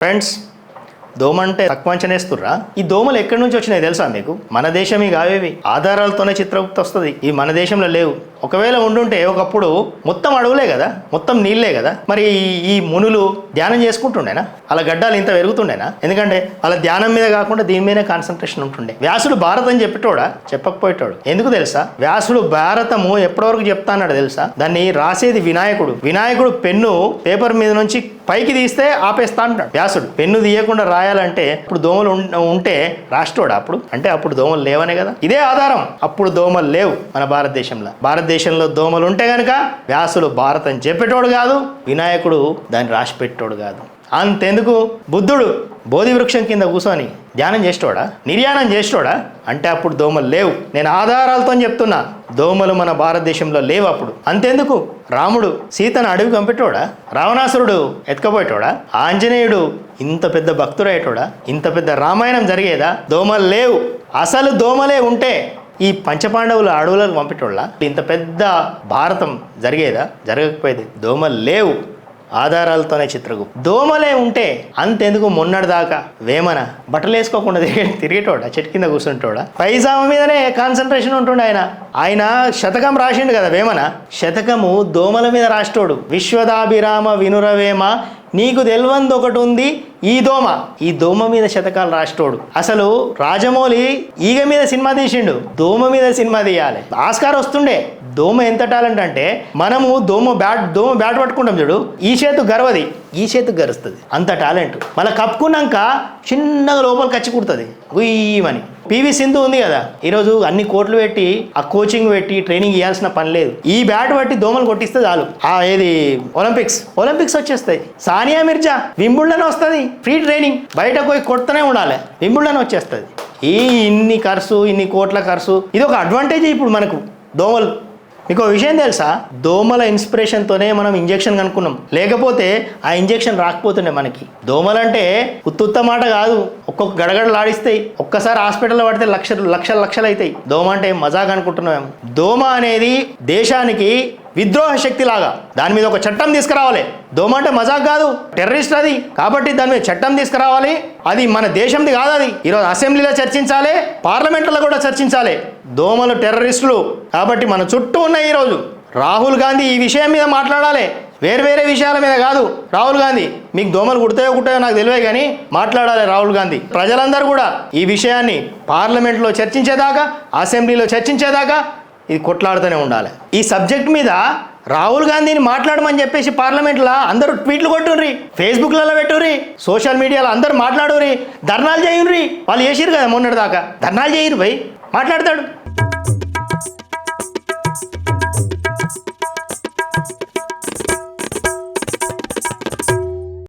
Friends, దోమ అంటే తక్కువ అంచనేస్తుర్రా? ఈ దోమలు ఎక్కడి నుంచి వచ్చినాయి తెలుసా మీకు? మన దేశం ఇక అవేవి ఆధారాలతోనే చిత్రగుప్త వస్తుంది. ఈ మన దేశంలో లేవు. ఒకవేళ ఉండుంటే ఒకప్పుడు మొత్తం అడవులే కదా, మొత్తం నీళ్ళే కదా, మరి ఈ మునులు ధ్యానం చేసుకుంటుండేనా? అలా గడ్డాలు ఇంత పెరుగుతుండేనా? ఎందుకంటే అలా ధ్యానం మీద కాకుండా దీని మీదనే కాన్సన్ట్రేషన్ ఉంటుండే. వ్యాసుడు భారతం చెప్పేటోడా? చెప్పకపోయేటోడు. ఎందుకు తెలుసా? వ్యాసుడు భారతము ఎప్పటివరకు చెప్తా అన్నాడు తెలుసా? దాన్ని రాసేది వినాయకుడు పెన్ను పేపర్ మీద నుంచి పైకి తీస్తే ఆపేస్తా అంటాడు వ్యాసుడు. పెన్ను తీయకుండా రాయాలంటే ఇప్పుడు దోమలు ఉంటే రాష్ట్రోడా అప్పుడు? అంటే అప్పుడు దోమలు లేవనే కదా. ఇదే ఆధారం. అప్పుడు దోమలు లేవు మన భారతదేశంలో దోమలు ఉంటే గనక వ్యాసుడు భారతం చెప్పేటోడు కాదు, వినాయకుడు దాన్ని రాసి పెట్టోడు కాదు. అంతెందుకు, బుద్ధుడు బోధి వృక్షం కింద కూర్చొని ధ్యానం చేసేటోడా, నిర్యాణం చేసేటోడా? అంటే అప్పుడు దోమలు లేవు. నేను ఆధారాలతో చెప్తున్నా, దోమలు మన భారతదేశంలో లేవు అప్పుడు. అంతెందుకు, రాముడు సీతను అడవి పంపేటోడా? రావణాసురుడు ఎత్తుకపోయేటోడా? ఆంజనేయుడు ఇంత పెద్ద భక్తుడయ్యేటోడా? ఇంత పెద్ద రామాయణం జరిగేదా? దోమలు లేవు. అసలు దోమలే ఉంటే ఈ పంచపాండవులు అడవులకు పంపేటోళ్ళ ఇంత పెద్ద భారతం జరిగేదా? జరగకపోయేది. దోమలు లేవు, ఆధారాలతోనే చిత్రగుప్త. దోమలే ఉంటే అంతెందుకు, మొన్నటిదాకా వేమన బట్టలు వేసుకోకుండా తిరిగేటోడా, చెట్టు కింద కూర్చుంటోడా? పైజామా మీదనే కాన్సన్ట్రేషన్ ఉంటుండే ఆయన శతకం రాసిండు కదా వేమన. శతకము దోమల మీద రాష్టోడు. విశ్వదాభిరామ వినురవేమ నీకు తెల్వంది ఒకటి ఉంది ఈ దోమ మీద శతకాలు రాష్టోడు. అసలు రాజమౌళి ఈగ మీద సినిమా తీసిండు, దోమ మీద సినిమా తీయాలి. ఆస్కార్ వస్తుండే. దోమ ఎంత టాలెంట్ అంటే, మనము దోమ బ్యాట్ పట్టుకుంటాం చూడు, ఈ చేతు గర్వది, ఈ చేతు గరుస్తుంది, అంత టాలెంట్. మళ్ళీ కప్పుకున్నాక చిన్నగా లోపలికి వచ్చి కుడుతుంది గుయ్యమని. పివి సింధు ఉంది కదా, ఈరోజు అన్ని కోట్లు పెట్టి ఆ కోచింగ్ పెట్టి ట్రైనింగ్ ఇవ్వాల్సిన పని లేదు. ఈ బ్యాట్ బట్టి దోమలు కొట్టిస్తే చాలు. ఏది ఒలింపిక్స్ వచ్చేస్తాయి. సానియా మిర్జా వింబుల్డన్ వస్తుంది, ఫ్రీ ట్రైనింగ్, బయటకు పోయి కొడుతూనే ఉండాలి, వింబుల్డన్ వచ్చేస్తుంది. ఇన్ని ఖర్చు, ఇన్ని కోట్ల ఖర్చు, ఇది ఒక అడ్వాంటేజ్ ఇప్పుడు మనకు దోమలు. మీకు విషయం తెలుసా, దోమల ఇన్స్పిరేషన్తోనే మనం ఇంజెక్షన్ కనుక్కున్నాం, లేకపోతే ఆ ఇంజెక్షన్ రాకపోతుండే మనకి. దోమలంటే ఉత్తుత్త మాట కాదు, ఒక్కొక్క గడగడలాడిస్తాయి. ఒక్కసారి హాస్పిటల్లో పడితే లక్షలు అవుతాయి. దోమ అంటే మజాక్ అనుకుంటున్నాం. దోమ అనేది దేశానికి విద్రోహ శక్తి లాగా, దాని మీద ఒక చట్టం తీసుకురావాలి. దోమ అంటే మజాక్ కాదు, టెర్రరిస్ట్ అది. కాబట్టి దాని మీద చట్టం తీసుకురావాలి. అది మన దేశంది కాదు. అది ఈరోజు అసెంబ్లీలో చర్చించాలి, పార్లమెంట్లో కూడా చర్చించాలి. దోమలు టెర్రరిస్టులు కాబట్టి మన చుట్టూ ఉన్నాయి. ఈరోజు రాహుల్ గాంధీ ఈ విషయం మీద మాట్లాడాలి, వేరే విషయాల మీద కాదు. రాహుల్ గాంధీ, మీకు దోమలు కుడతాయో నాకు తెలియదు కానీ మాట్లాడాలి రాహుల్ గాంధీ. ప్రజలందరూ కూడా ఈ విషయాన్ని పార్లమెంట్లో చర్చించేదాకా, అసెంబ్లీలో చర్చించేదాకా ఇది కొట్లాడుతూనే ఉండాలి. ఈ సబ్జెక్ట్ మీద రాహుల్ గాంధీని మాట్లాడమని చెప్పేసి పార్లమెంట్లో అందరూ ట్వీట్లు కొట్టుర్రి, ఫేస్బుక్లలో పెట్టుర్రి, సోషల్ మీడియాలో అందరూ మాట్లాడుర్రి, ధర్నాలు చేయుర్రి. వాళ్ళు చేసిరు కదా మొన్నటి దాకా, ధర్నాలు చేయరు భయ్, మాట్లాడతాడు.